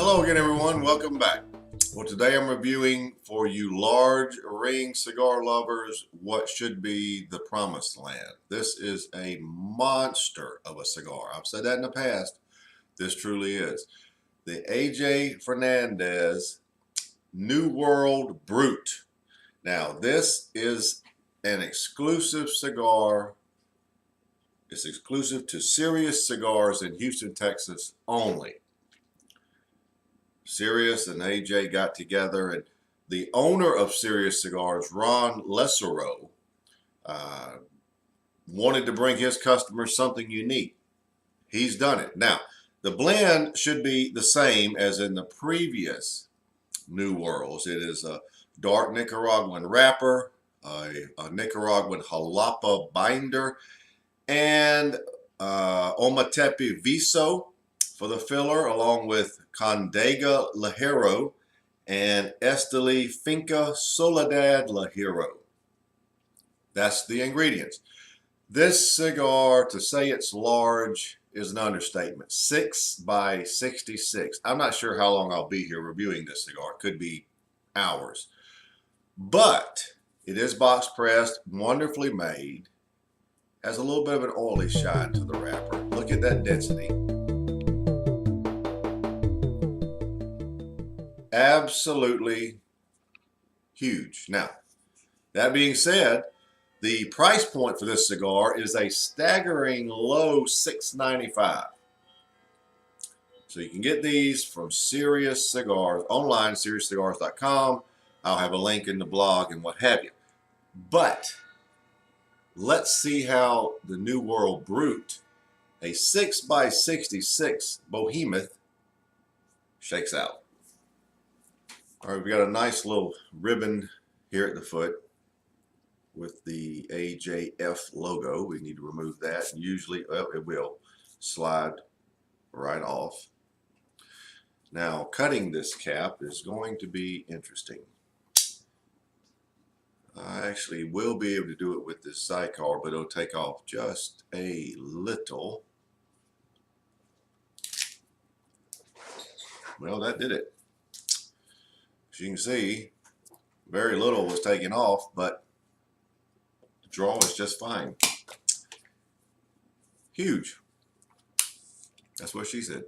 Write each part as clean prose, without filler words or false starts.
Hello again, everyone. Welcome back. Well, today I'm reviewing for you large ring cigar lovers what should be the promised land. This is a monster of a cigar. I've said that in the past. This truly is. The AJ Fernandez New World Brute. Now, this is an exclusive cigar. It's exclusive to Sirius Cigars in Houston, Texas only. Sirius and AJ got together, and the owner of Sirius Cigars, Ron Lesero, wanted to bring his customers something unique. He's done it. Now, the blend should be the same as in the previous New Worlds. It is a dark Nicaraguan wrapper, a Nicaraguan jalapa binder, and Ometepe Viso for the filler, along with Condega Ligero and Esteli Finca Soledad Ligero. That's the ingredients. This cigar, to say it's large, is an understatement. 6 by 66. I'm not sure how long I'll be here reviewing this cigar. It could be hours. But it is box pressed, wonderfully made. Has a little bit of an oily shine to the wrapper. Look at that density. Absolutely huge. Now, that being said, the price point for this cigar is a staggering low $6.95. So you can get these from Sirius Cigars online, SiriusCigars.com. I'll have a link in the blog and what have you. But let's see how the New World Brute, a 6 by 66 Behemoth, shakes out. All right, we got a nice little ribbon here at the foot with the AJF logo. We need to remove that. And usually, well, it will slide right off. Now, cutting this cap is going to be interesting. I actually will be able to do it with this sidecar, but it'll take off just a little. Well, that did it. As you can see, very little was taken off, but the draw is just fine. Huge. That's what she said.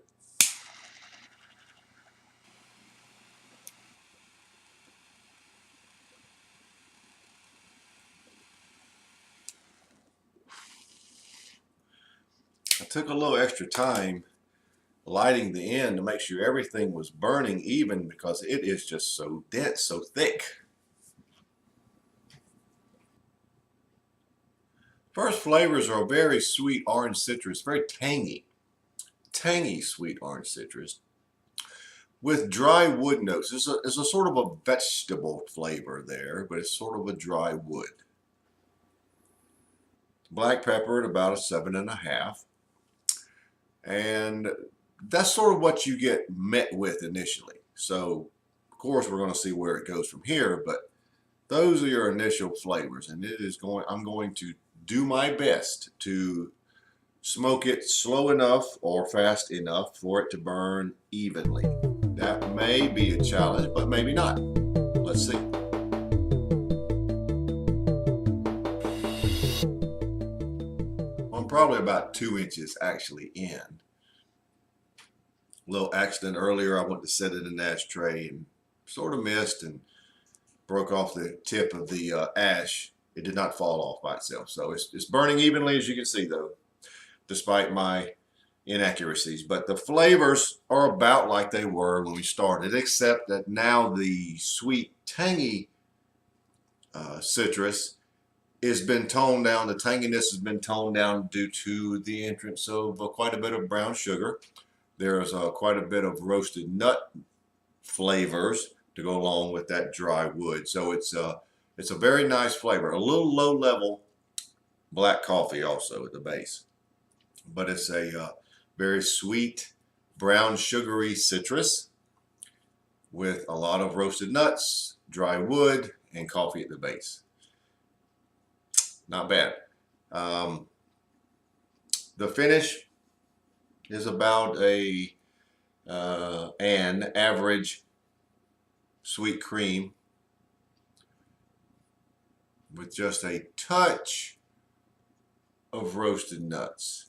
I took a little extra time lighting the end to make sure everything was burning even, because it is just so dense, so thick. First flavors are very sweet orange citrus, very tangy sweet orange citrus with dry wood notes. There's a sort of a vegetable flavor there, but it's sort of a dry wood. Black pepper at about a 7.5, and that's sort of what you get met with initially. So, of course, we're going to see where it goes from here, but those are your initial flavors, and I'm going to do my best to smoke it slow enough or fast enough for it to burn evenly. That may be a challenge, but maybe not. Let's see. I'm probably about 2 inches actually in. Little accident earlier. I went to set it in an ashtray and sort of missed and broke off the tip of the ash. It did not fall off by itself. So it's burning evenly, as you can see, though, despite my inaccuracies. But the flavors are about like they were when we started, except that now the sweet, tangy citrus has been toned down. The tanginess has been toned down due to the entrance of quite a bit of brown sugar. There's quite a bit of roasted nut flavors to go along with that dry wood. So it's a very nice flavor. A little low-level black coffee also at the base. But it's a very sweet, brown, sugary citrus with a lot of roasted nuts, dry wood, and coffee at the base. Not bad. The finish is about a and average sweet cream with just a touch of roasted nuts.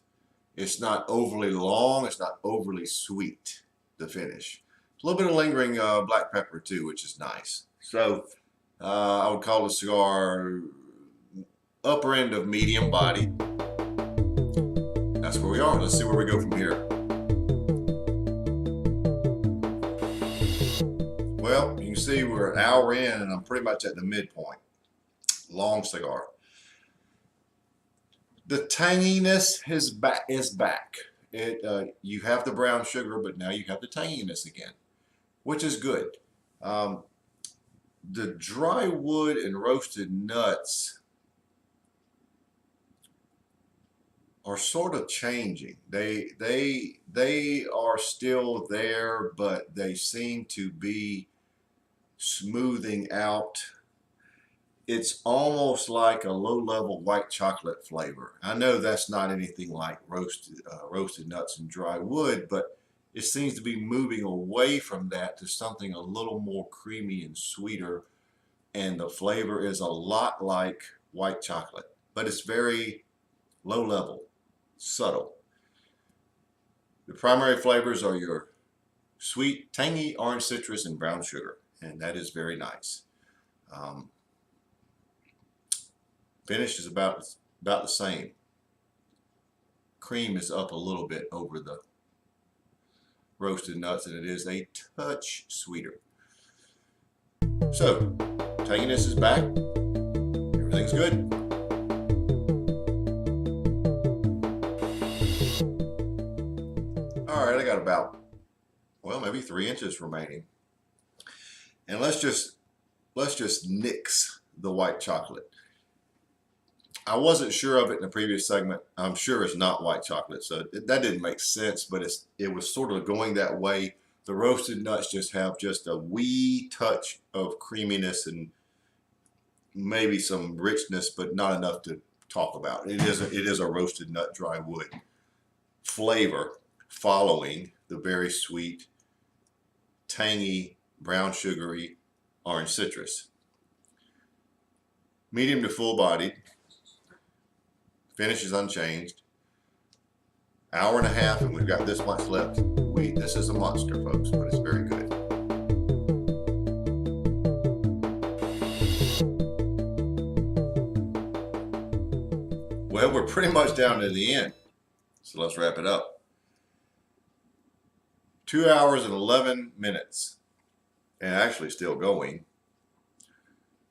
It's not overly long, it's not overly sweet, the finish. A little bit of lingering black pepper too, which is nice. So I would call the cigar upper end of medium body. That's where we are. Let's see where we go from here. Well, you can see we're an hour in and I'm pretty much at the midpoint. Long cigar. The tanginess is back. You have the brown sugar, but now you have the tanginess again, which is good. The dry wood and roasted nuts are sort of changing. They are still there, but they seem to be smoothing out. It's almost like a low-level white chocolate flavor. I know that's not anything like roasted nuts and dry wood, but it seems to be moving away from that to something a little more creamy and sweeter, and the flavor is a lot like white chocolate, but it's very low-level, subtle. The primary flavors are your sweet, tangy, orange citrus, and brown sugar, and that is very nice. Finish is about the same. Cream is up a little bit over the roasted nuts, and it is a touch sweeter. So, tanginess is back. Everything's good. All right, I got about, well, maybe 3 inches remaining. And let's just nix the white chocolate. I wasn't sure of it in the previous segment. I'm sure it's not white chocolate, so that didn't make sense, but it was sort of going that way. The roasted nuts just have just a wee touch of creaminess and maybe some richness, but not enough to talk about. It is a roasted nut dry wood flavor following the very sweet, tangy, brown sugary orange citrus. Medium to full bodied. Finish is unchanged. Hour and a half, and we've got this much left. This is a monster, folks, but it's very good. Well, we're pretty much down to the end, so let's wrap it up. 2 hours and 11 minutes, and actually still going.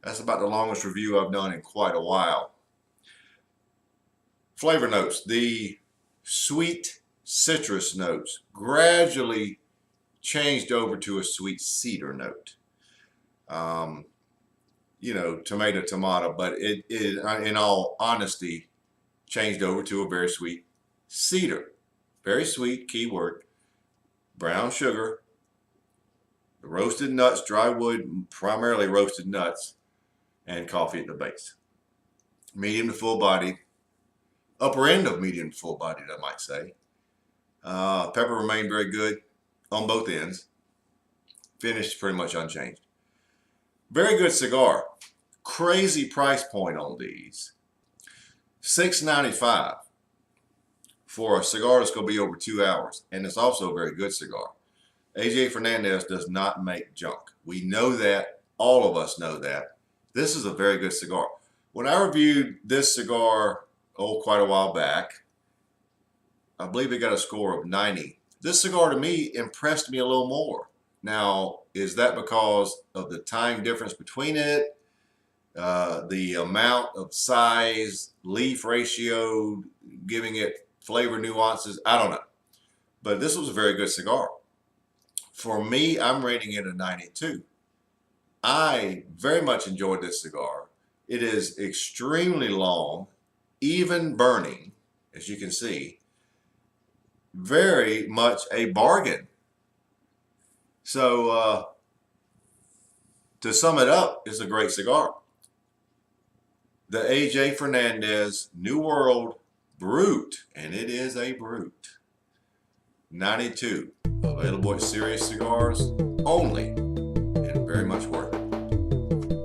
That's about the longest review I've done in quite a while. Flavor notes. The sweet citrus notes gradually changed over to a sweet cedar note. You know, tomato, but it in all honesty, changed over to a very sweet cedar. Very sweet, keyword. Brown sugar, the roasted nuts, dry wood, primarily roasted nuts, and coffee at the base. Medium to full body. Upper end of medium to full bodied, I might say. Pepper remained very good on both ends. Finished pretty much unchanged. Very good cigar. Crazy price point on these. $6.95 for a cigar that's going to be over 2 hours. And it's also a very good cigar. AJ Fernandez does not make junk. We know that. All of us know that. This is a very good cigar. When I reviewed this cigar, quite a while back, I believe it got a score of 90. This cigar to me impressed me a little more. Now, is that because of the time difference between it, the amount of size, leaf ratio, giving it flavor nuances? I don't know. But this was a very good cigar. For me, I'm rating it a 92. I very much enjoyed this cigar. It is extremely long, even burning, as you can see. Very much a bargain. So, to sum it up, it's a great cigar. The AJ Fernandez New World Brut, and it is a Brut. 92 of Available at Serious Cigars only, and very much worth it.